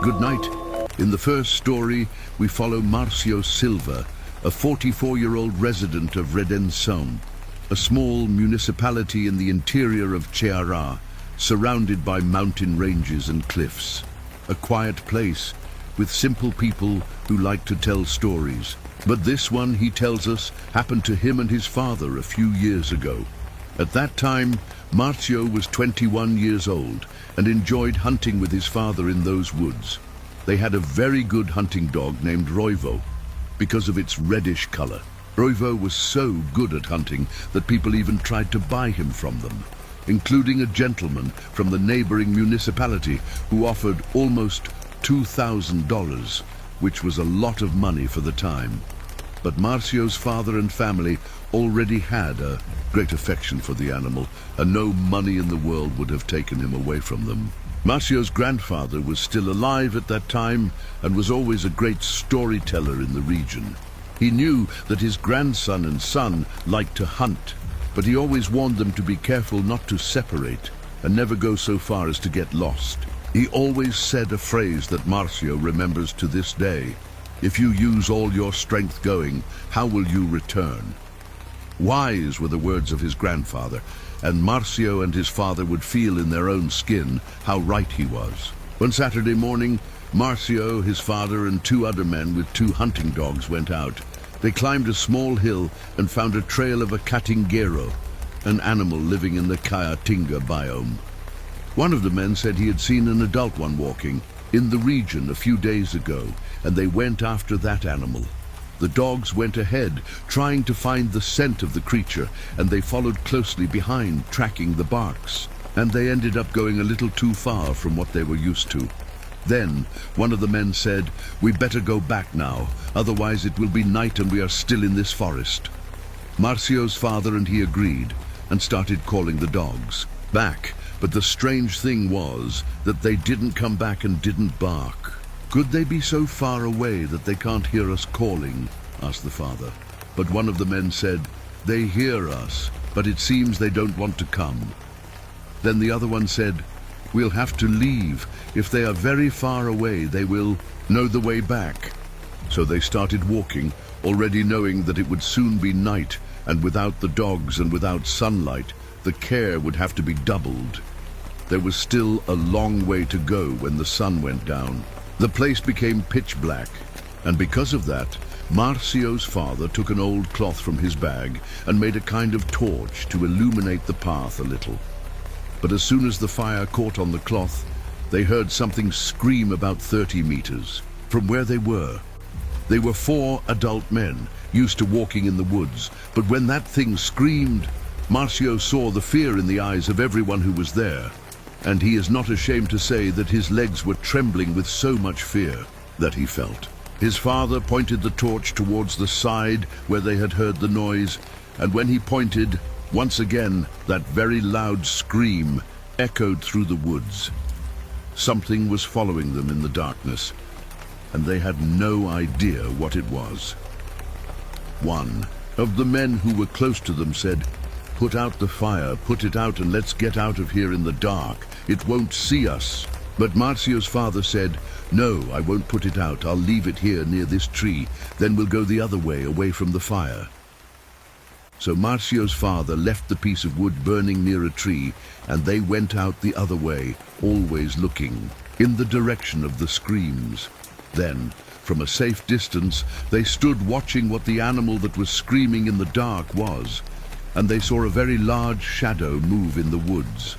Good night. In the first story, we follow Marcio Silva, a 44-year-old resident of Redenção, a small municipality in the interior of Ceará, surrounded by mountain ranges and cliffs. A quiet place with simple people who like to tell stories. But this one, he tells us, happened to him and his father a few years ago. At that time, Marcio was 21 years old and enjoyed hunting with his father in those woods. They had a very good hunting dog named Roivo, because of its reddish color. Roivo was so good at hunting that people even tried to buy him from them, including a gentleman from the neighboring municipality who offered almost $2,000, which was a lot of money for the time. But Marcio's father and family already had a great affection for the animal, and no money in the world would have taken him away from them. Marcio's grandfather was still alive at that time and was always a great storyteller in the region. He knew that his grandson and son liked to hunt, but he always warned them to be careful not to separate and never go so far as to get lost. He always said a phrase that Marcio remembers to this day: "If you use all your strength going, how will you return?" Wise were the words of his grandfather, and Marcio and his father would feel in their own skin how right he was. One Saturday morning, Marcio, his father, and two other men with two hunting dogs went out. They climbed a small hill and found a trail of a catingueiro, an animal living in the Caatinga biome. One of the men said he had seen an adult one walking in the region a few days ago, and they went after that animal. The dogs went ahead, trying to find the scent of the creature, and they followed closely behind, tracking the barks. And they ended up going a little too far from what they were used to. Then one of the men said, "We better go back now, otherwise it will be night and we are still in this forest." Marcio's father and he agreed and started calling the dogs back, but the strange thing was that they didn't come back and didn't bark. "Could they be so far away that they can't hear us calling?" asked the father. But one of the men said, "They hear us, but it seems they don't want to come." Then the other one said, "We'll have to leave. If they are very far away, they will know the way back." So they started walking, already knowing that it would soon be night, and without the dogs and without sunlight, the care would have to be doubled. There was still a long way to go when the sun went down. The place became pitch black, and because of that, Marcio's father took an old cloth from his bag and made a kind of torch to illuminate the path a little. But as soon as the fire caught on the cloth, they heard something scream about 30 meters from where they were. They were 4 adult men, used to walking in the woods, but when that thing screamed, Marcio saw the fear in the eyes of everyone who was there, and he is not ashamed to say that his legs were trembling with so much fear that he felt. His father pointed the torch towards the side where they had heard the noise, and when he pointed, once again that very loud scream echoed through the woods. Something was following them in the darkness, and they had no idea what it was. One of the men who were close to them said, "Put out the fire, put it out, and let's get out of here in the dark. It won't see us." But Marcio's father said, "No, I won't put it out. I'll leave it here near this tree. Then we'll go the other way, away from the fire." So Marcio's father left the piece of wood burning near a tree, and they went out the other way, always looking in the direction of the screams. Then, from a safe distance, they stood watching what the animal that was screaming in the dark was, and they saw a very large shadow move in the woods.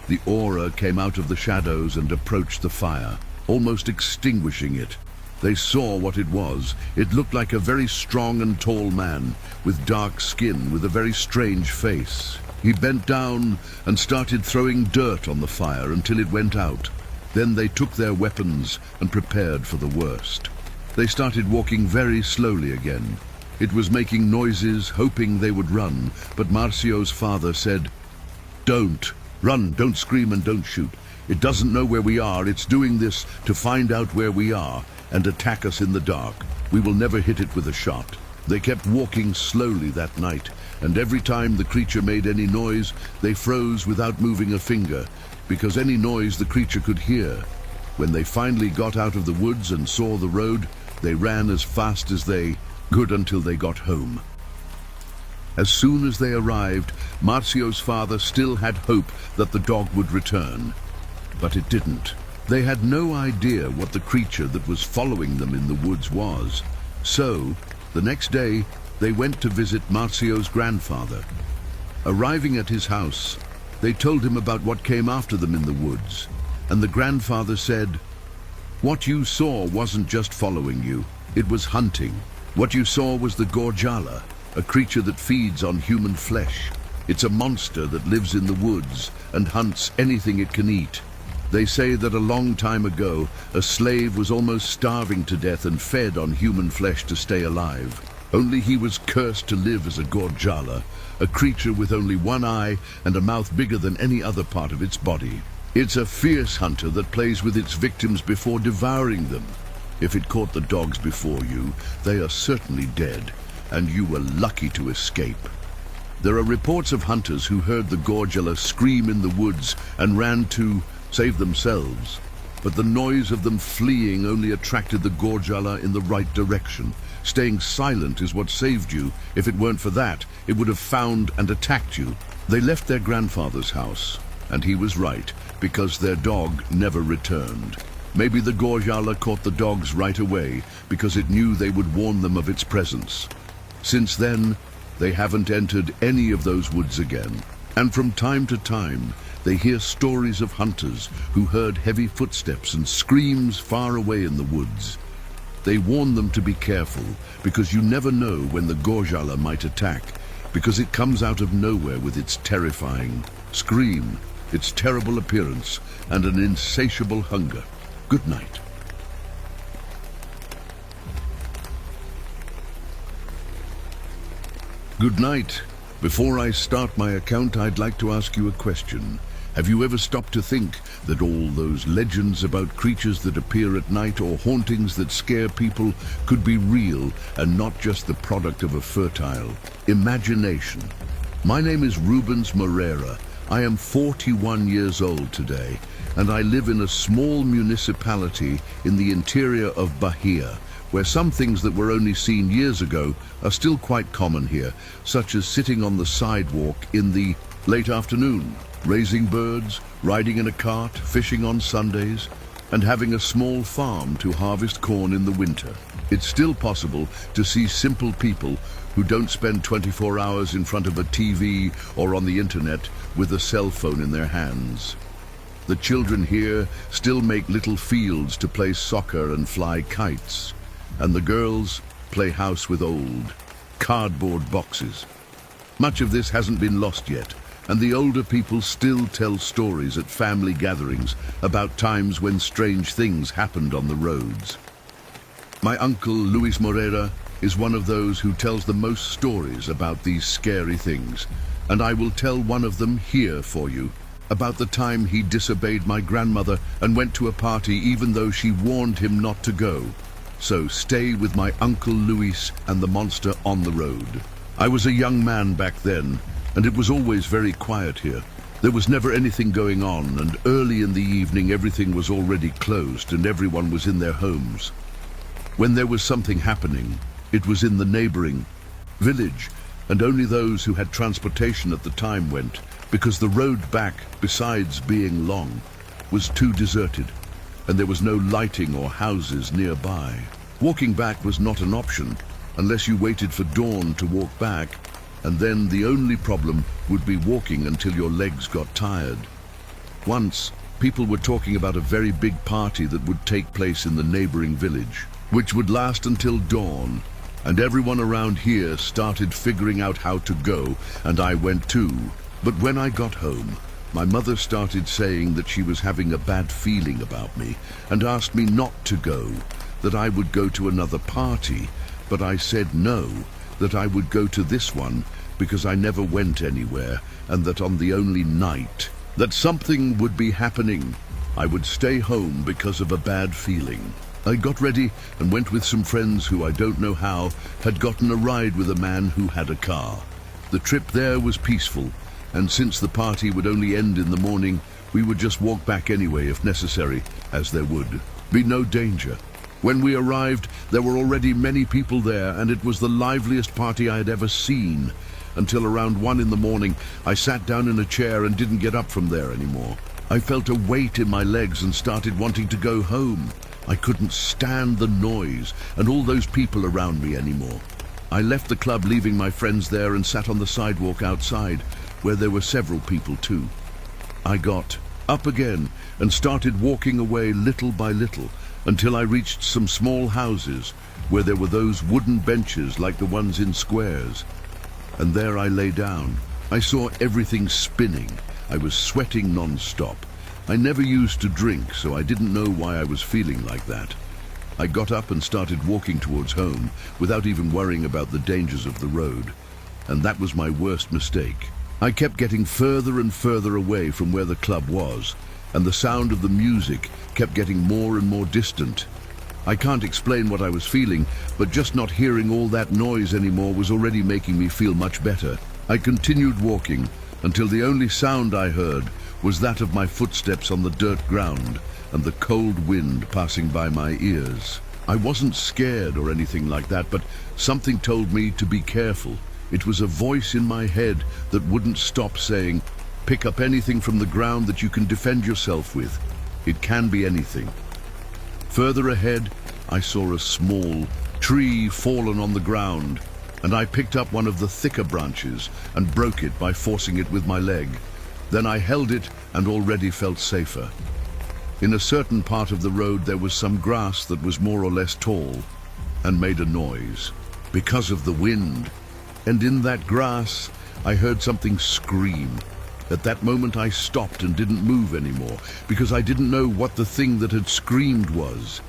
The aura came out of the shadows and approached the fire, almost extinguishing it. They saw what it was. It looked like a very strong and tall man, with dark skin, with a very strange face. He bent down and started throwing dirt on the fire until it went out. Then they took their weapons and prepared for the worst. They started walking very slowly again. It was making noises, hoping they would run, but Marcio's father said, "Don't run, don't scream, and don't shoot. It doesn't know where we are. It's doing this to find out where we are and attack us in the dark. We will never hit it with a shot." They kept walking slowly that night, and every time the creature made any noise, they froze without moving a finger, because any noise the creature could hear When they finally got out of the woods and saw the road, they ran as fast as they could until they got home. As soon as they arrived, Marcio's father still had hope that the dog would return. But it didn't. They had no idea what the creature that was following them in the woods was. So, the next day, they went to visit Marcio's grandfather. Arriving at his house, they told him about what came after them in the woods, and the grandfather said, "What you saw wasn't just following you, it was hunting. What you saw was the Gorjala, a creature that feeds on human flesh. It's a monster that lives in the woods and hunts anything it can eat. They say that a long time ago, a slave was almost starving to death and fed on human flesh to stay alive. Only he was cursed to live as a Gorjala, a creature with only one eye and a mouth bigger than any other part of its body. It's a fierce hunter that plays with its victims before devouring them. If it caught the dogs before you, they are certainly dead, and you were lucky to escape." There are reports of hunters who heard the Gorjala scream in the woods and ran to save themselves, but the noise of them fleeing only attracted the Gorjala in the right direction. Staying silent is what saved you. If it weren't for that, it would have found and attacked you. They left their grandfather's house, and he was right, because their dog never returned. Maybe the Gorjala caught the dogs right away, because it knew they would warn them of its presence. Since then, they haven't entered any of those woods again. And from time to time, they hear stories of hunters who heard heavy footsteps and screams far away in the woods. They warn them to be careful, because you never know when the Gorjala might attack, because it comes out of nowhere with its terrifying scream, its terrible appearance, and an insatiable hunger. Good night. Good night. Before I start my account, I'd like to ask you a question. Have you ever stopped to think that all those legends about creatures that appear at night or hauntings that scare people could be real and not just the product of a fertile imagination? My name is Rubens Moreira. I am 41 years old today, and I live in a small municipality in the interior of Bahia, where some things that were only seen years ago are still quite common here, such as sitting on the sidewalk in the late afternoon, raising birds, riding in a cart, fishing on Sundays, and having a small farm to harvest corn in the winter. It's still possible to see simple people who don't spend 24 hours in front of a TV or on the internet with a cell phone in their hands. The children here still make little fields to play soccer and fly kites, and the girls play house with old cardboard boxes. Much of this hasn't been lost yet, and the older people still tell stories at family gatherings about times when strange things happened on the roads. My uncle, Luis Moreira, is one of those who tells the most stories about these scary things, and I will tell one of them here for you, about the time he disobeyed my grandmother and went to a party even though she warned him not to go. So stay with my Uncle Luis and the monster on the road. I was a young man back then, and it was always very quiet here. There was never anything going on, and early in the evening everything was already closed and everyone was in their homes. When there was something happening, it was in the neighboring village, and only those who had transportation at the time went, because the road back, besides being long, was too deserted, and there was no lighting or houses nearby. Walking back was not an option, unless you waited for dawn to walk back, and then the only problem would be walking until your legs got tired. Once, people were talking about a very big party that would take place in the neighboring village, which would last until dawn, and everyone around here started figuring out how to go, and I went too. But when I got home, my mother started saying that she was having a bad feeling about me and asked me not to go, that I would go to another party, but I said no, that I would go to this one because I never went anywhere, and that on the only night that something would be happening, I would stay home because of a bad feeling. I got ready and went with some friends who I don't know how had gotten a ride with a man who had a car. The trip there was peaceful, and since the party would only end in the morning, We would just walk back anyway if necessary, as there would be no danger. When we arrived, there were already many people there, and it was the liveliest party I had ever seen. Until around 1 in the morning, I sat down in a chair and didn't get up from there anymore. I felt a weight in my legs and started wanting to go home. I couldn't stand the noise and all those people around me anymore. I left the club, leaving my friends there, and sat on the sidewalk outside, where there were several people too. I got up again and started walking away little by little until I reached some small houses where there were those wooden benches like the ones in squares. And there I lay down. I saw everything spinning. I was sweating non-stop. I never used to drink, so I didn't know why I was feeling like that. I got up and started walking towards home without even worrying about the dangers of the road. And that was my worst mistake. I kept getting further and further away from where the club was, and the sound of the music kept getting more and more distant. I can't explain what I was feeling, but just not hearing all that noise anymore was already making me feel much better. I continued walking until the only sound I heard was that of my footsteps on the dirt ground and the cold wind passing by my ears. I wasn't scared or anything like that, but something told me to be careful. It was a voice in my head that wouldn't stop saying, "Pick up anything from the ground that you can defend yourself with. It can be anything." Further ahead, I saw a small tree fallen on the ground, and I picked up one of the thicker branches and broke it by forcing it with my leg. Then I held it and already felt safer. In a certain part of the road there was some grass that was more or less tall and made a noise because of the wind. And in that grass, I heard something scream. At that moment I stopped and didn't move anymore because I didn't know what the thing that had screamed was.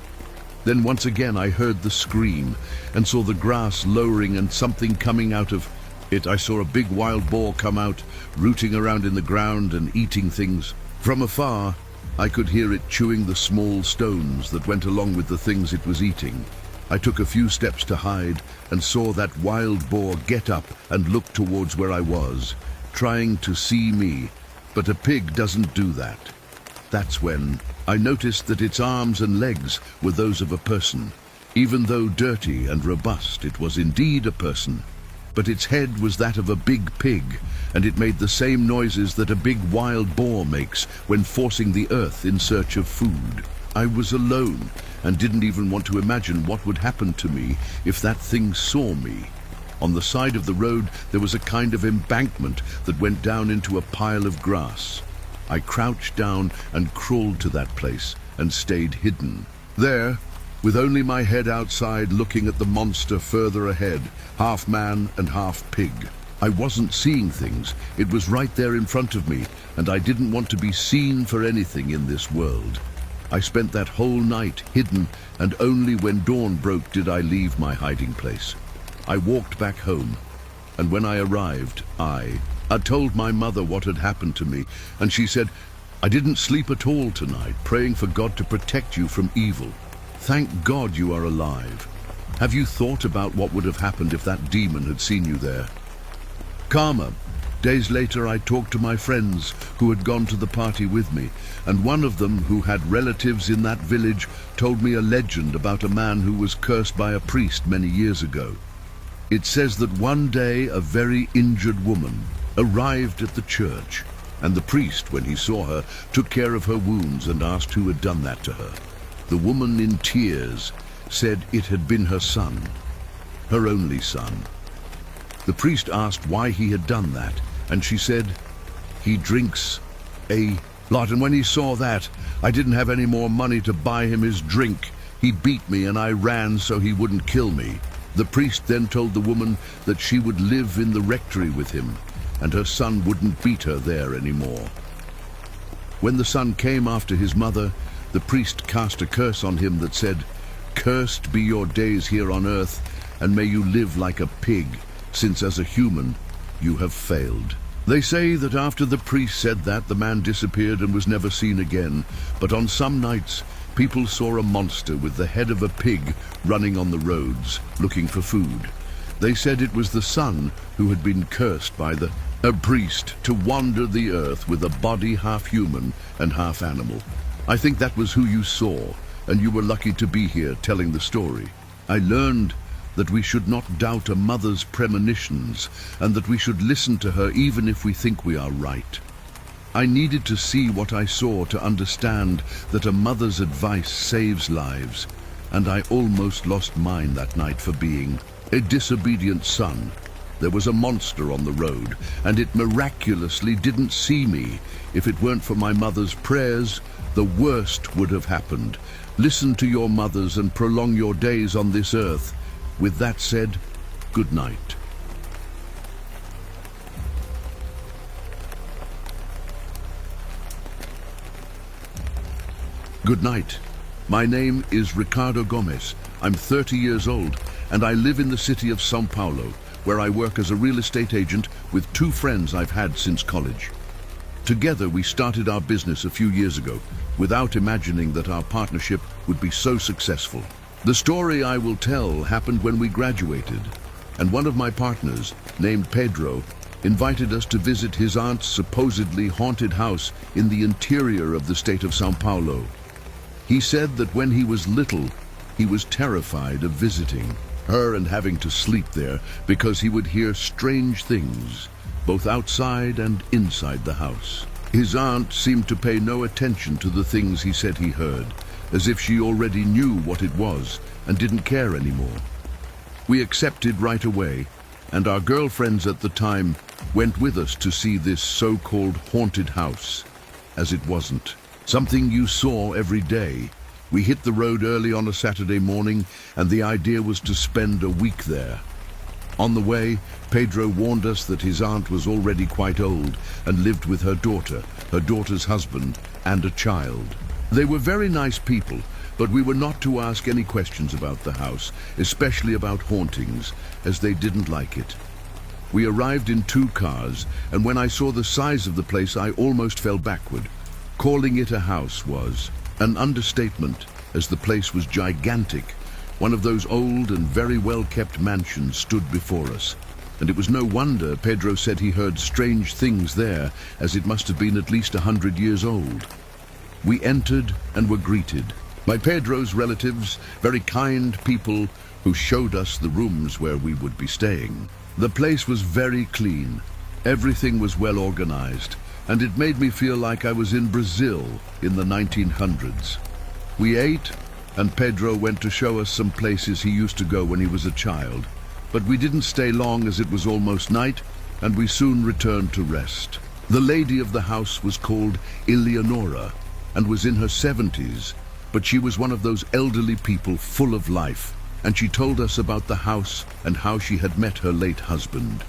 Then once again I heard the scream and saw the grass lowering and something coming out of it. I saw a big wild boar come out, rooting around in the ground and eating things. From afar, I could hear it chewing the small stones that went along with the things it was eating. I took a few steps to hide and saw that wild boar get up and look towards where I was, trying to see me, but a pig doesn't do that. That's when I noticed that its arms and legs were those of a person. Even though dirty and robust, it was indeed a person. But its head was that of a big pig, and it made the same noises that a big wild boar makes when forcing the earth in search of food. I was alone and didn't even want to imagine what would happen to me if that thing saw me. On the side of the road there was a kind of embankment that went down into a pile of grass. I crouched down and crawled to that place and stayed hidden. There, with only my head outside looking at the monster further ahead, half man and half pig. I wasn't seeing things. It was right there in front of me, and I didn't want to be seen for anything in this world. I spent that whole night hidden, and only when dawn broke did I leave my hiding place. I walked back home, and when I arrived, I told my mother what had happened to me, and she said, "I didn't sleep at all tonight, praying for God to protect you from evil. Thank God you are alive. Have you thought about what would have happened if that demon had seen you there?" Karma. Days later I talked to my friends who had gone to the party with me, and one of them, who had relatives in that village, told me a legend about a man who was cursed by a priest many years ago. It says that one day a very injured woman arrived at the church, and the priest, when he saw her, took care of her wounds and asked who had done that to her. The woman, in tears, said it had been her son, her only son. The priest asked why he had done that, and she said, "He drinks a lot, and when he saw that, I didn't have any more money to buy him his drink. He beat me and I ran so he wouldn't kill me." The priest then told the woman that she would live in the rectory with him, and her son wouldn't beat her there anymore. When the son came after his mother, the priest cast a curse on him that said, "Cursed be your days here on earth, and may you live like a pig, since as a human you have failed." They say that after the priest said that, the man disappeared and was never seen again, but on some nights people saw a monster with the head of a pig running on the roads, looking for food. They said it was the son who had been cursed by the A priest to wander the earth with a body half human and half animal. I think that was who you saw, and you were lucky to be here telling the story. I learned that we should not doubt a mother's premonitions, and that we should listen to her even if we think we are right. I needed to see what I saw to understand that a mother's advice saves lives, and I almost lost mine that night for being a disobedient son. There was a monster on the road, and it miraculously didn't see me. If it weren't for my mother's prayers, the worst would have happened. Listen to your mothers and prolong your days on this earth. With that said, good night. Good night. My name is Ricardo Gomez. I'm 30 years old, and I live in the city of São Paulo, where I work as a real estate agent with 2 friends I've had since college. Together we started our business a few years ago, without imagining that our partnership would be so successful. The story I will tell happened when we graduated, and one of my partners, named Pedro, invited us to visit his aunt's supposedly haunted house in the interior of the state of São Paulo. He said that when he was little, he was terrified of visiting her and having to sleep there because he would hear strange things, both outside and inside the house. His aunt seemed to pay no attention to the things he said he heard, as if she already knew what it was and didn't care anymore. We accepted right away, and our girlfriends at the time went with us to see this so-called haunted house, as it wasn't. Something you saw every day. We hit the road early on a Saturday morning, and the idea was to spend a week there. On the way, Pedro warned us that his aunt was already quite old and lived with her daughter's husband, and a child. They were very nice people, but we were not to ask any questions about the house, especially about hauntings, as they didn't like it. We arrived in 2 cars, and when I saw the size of the place, I almost fell backward. Calling it a house was an understatement, as the place was gigantic. One of those old and very well-kept mansions stood before us, and it was no wonder Pedro said he heard strange things there, as it must have been at least 100 years old. We entered and were greeted by Pedro's relatives, very kind people who showed us the rooms where we would be staying. The place was very clean. Everything was well organized, and it made me feel like I was in Brazil in the 1900s. We ate, and Pedro went to show us some places he used to go when he was a child. But we didn't stay long, as it was almost night, and we soon returned to rest. The lady of the house was called Eleonora, and was in her 70s, but she was one of those elderly people full of life, and she told us about the house and how she had met her late husband.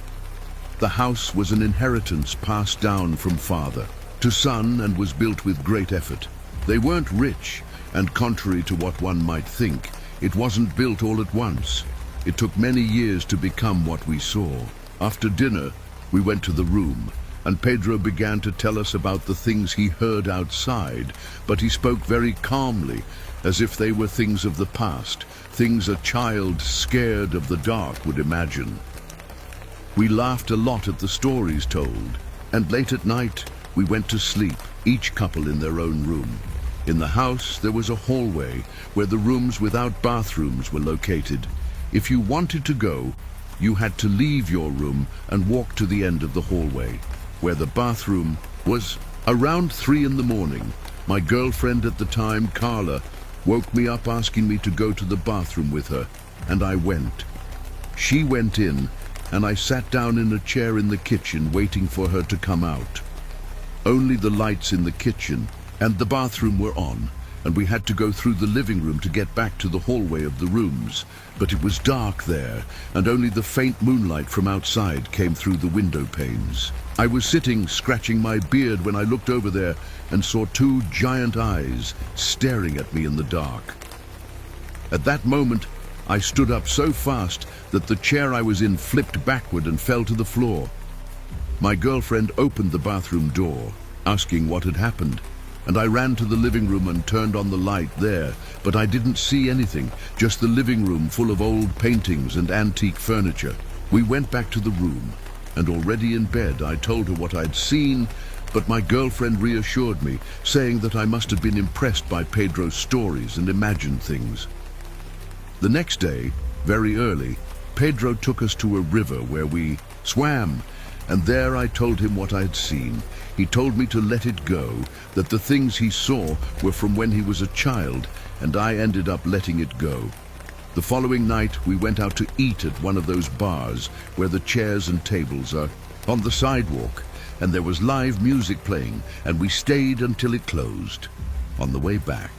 The house was an inheritance passed down from father to son and was built with great effort. They weren't rich, and contrary to what one might think, it wasn't built all at once. It took many years to become what we saw. After dinner, we went to the room, and Pedro began to tell us about the things he heard outside, but he spoke very calmly, as if they were things of the past, things a child scared of the dark would imagine. We laughed a lot at the stories told, and late at night we went to sleep, each couple in their own room. In the house there was a hallway where the rooms without bathrooms were located. If you wanted to go, you had to leave your room and walk to the end of the hallway, where the bathroom was. Around 3 in the morning, my girlfriend at the time, Carla, woke me up asking me to go to the bathroom with her, and I went. She went in, and I sat down in a chair in the kitchen waiting for her to come out. Only the lights in the kitchen and the bathroom were on, and we had to go through the living room to get back to the hallway of the rooms. But it was dark there, and only the faint moonlight from outside came through the window panes. I was sitting, scratching my beard, when I looked over there and saw 2 giant eyes staring at me in the dark. At that moment, I stood up so fast that the chair I was in flipped backward and fell to the floor. My girlfriend opened the bathroom door, asking what had happened, and I ran to the living room and turned on the light there, but I didn't see anything, just the living room full of old paintings and antique furniture. We went back to the room, and already in bed I told her what I'd seen, but my girlfriend reassured me, saying that I must have been impressed by Pedro's stories and imagined things. The next day, very early, Pedro took us to a river where we swam, and there I told him what I had seen. He told me to let it go, that the things he saw were from when he was a child, and I ended up letting it go. The following night, we went out to eat at one of those bars where the chairs and tables are on the sidewalk, and there was live music playing, and we stayed until it closed. On the way back,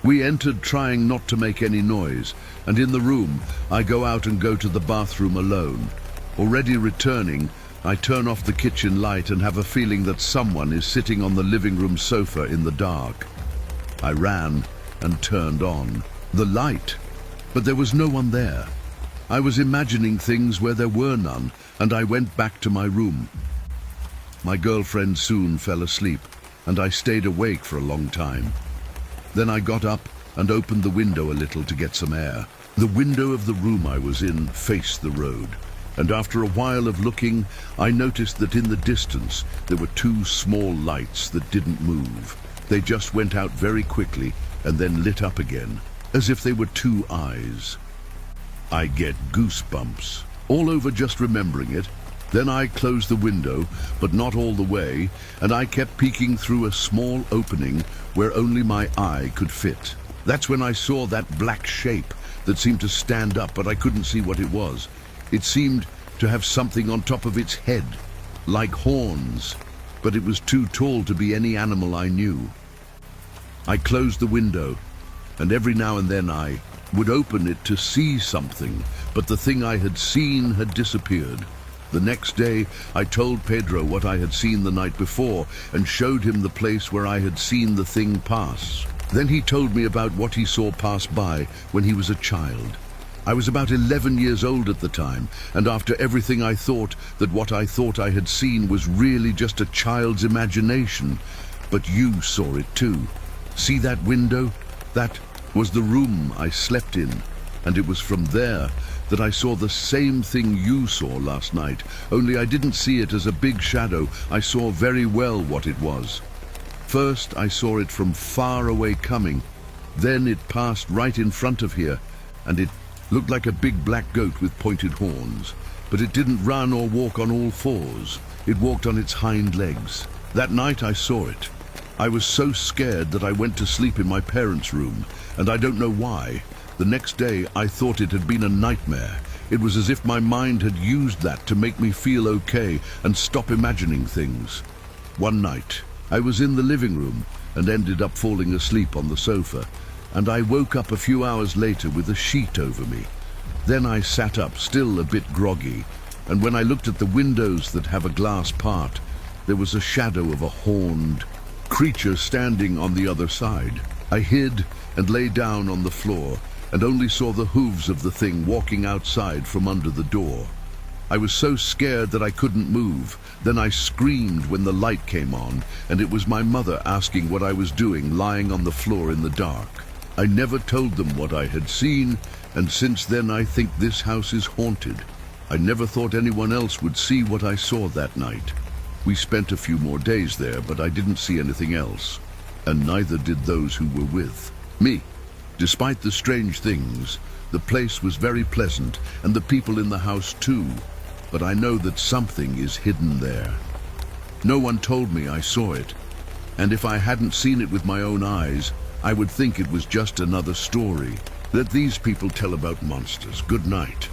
we entered trying not to make any noise, and in the room, I go out and go to the bathroom alone. Already returning, I turn off the kitchen light and have a feeling that someone is sitting on the living room sofa in the dark. I ran and turned on the light, but there was no one there. I was imagining things where there were none, and I went back to my room. My girlfriend soon fell asleep, and I stayed awake for a long time. Then I got up and opened the window a little to get some air. The window of the room I was in faced the road, and after a while of looking, I noticed that in the distance there were two small lights that didn't move. They just went out very quickly and then lit up again, as if they were two eyes. I get goosebumps all over just remembering it. Then I closed the window, but not all the way, and I kept peeking through a small opening where only my eye could fit. That's when I saw that black shape that seemed to stand up, but I couldn't see what it was. It seemed to have something on top of its head, like horns, but it was too tall to be any animal I knew. I closed the window, and every now and then I would open it to see something, but the thing I had seen had disappeared. The next day, I told Pedro what I had seen the night before and showed him the place where I had seen the thing pass. Then he told me about what he saw pass by when he was a child. I was about 11 years old at the time, and after everything I thought that what I thought I had seen was really just a child's imagination. But you saw it too. See that window? That was the room I slept in, and it was from there that I saw the same thing you saw last night, only I didn't see it as a big shadow. I saw very well what it was. First, I saw it from far away coming. Then it passed right in front of here, and it looked like a big black goat with pointed horns. But it didn't run or walk on all fours. It walked on its hind legs. That night I saw it. I was so scared that I went to sleep in my parents' room, and I don't know why. The next day I thought it had been a nightmare. It was as if my mind had used that to make me feel okay and stop imagining things. One night, I was in the living room and ended up falling asleep on the sofa, and I woke up a few hours later with a sheet over me. Then I sat up, still a bit groggy, and when I looked at the windows that have a glass part, there was a shadow of a horned creature standing on the other side. I hid and lay down on the floor, and only saw the hooves of the thing walking outside from under the door. I was so scared that I couldn't move. Then I screamed when the light came on, and it was my mother asking what I was doing lying on the floor in the dark. I never told them what I had seen, and since then I think this house is haunted. I never thought anyone else would see what I saw that night. We spent a few more days there, but I didn't see anything else, and neither did those who were with me. Despite the strange things, the place was very pleasant, and the people in the house too, but I know that something is hidden there. No one told me I saw it, and if I hadn't seen it with my own eyes, I would think it was just another story that these people tell about monsters. Good night.